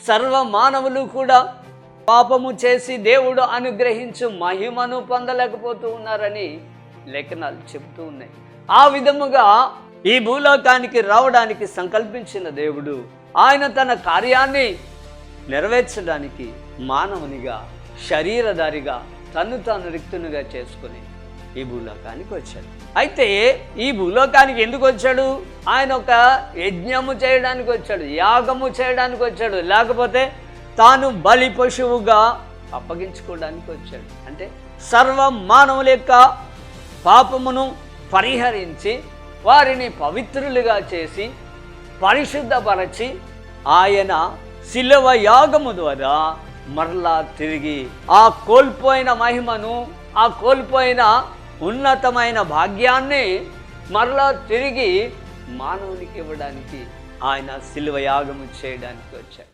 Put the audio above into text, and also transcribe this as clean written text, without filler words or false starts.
సర్వ మానవులు కూడా పాపము చేసి దేవుడు అనుగ్రహించు మహిమను పొందలేకపోతూ ఉన్నారని లేఖనాలు చెబుతూ ఉన్నాయి. ఆ విధముగా ఈ భూలోకానికి రావడానికి సంకల్పించిన దేవుడు ఆయన తన కార్యాన్ని నెరవేర్చడానికి మానవునిగా శరీరధారిగా తన్ను తాను రిక్తునిగా చేసుకుని ఈ భూలోకానికి వచ్చాడు. అయితే ఈ భూలోకానికి ఎందుకు వచ్చాడు? ఆయన ఒక యజ్ఞము చేయడానికి వచ్చాడు, యాగము చేయడానికి వచ్చాడు, లేకపోతే తాను బలి పశువుగా అప్పగించుకోవడానికి వచ్చాడు. అంటే సర్వ మానవుల యొక్క పాపమును పరిహరించి వారిని పవిత్రులుగా చేసి పరిశుద్ధపరచి ఆయన శిలువ యాగము ద్వారా మరలా తిరిగి ఆ కోల్పోయిన మహిమను, ఆ కోల్పోయిన ఉన్నతమైన భాగ్యాన్ని మరలా తిరిగి మానవునికి ఇవ్వడానికి ఆయన శిలువ యాగము చేయడానికి వచ్చాడు.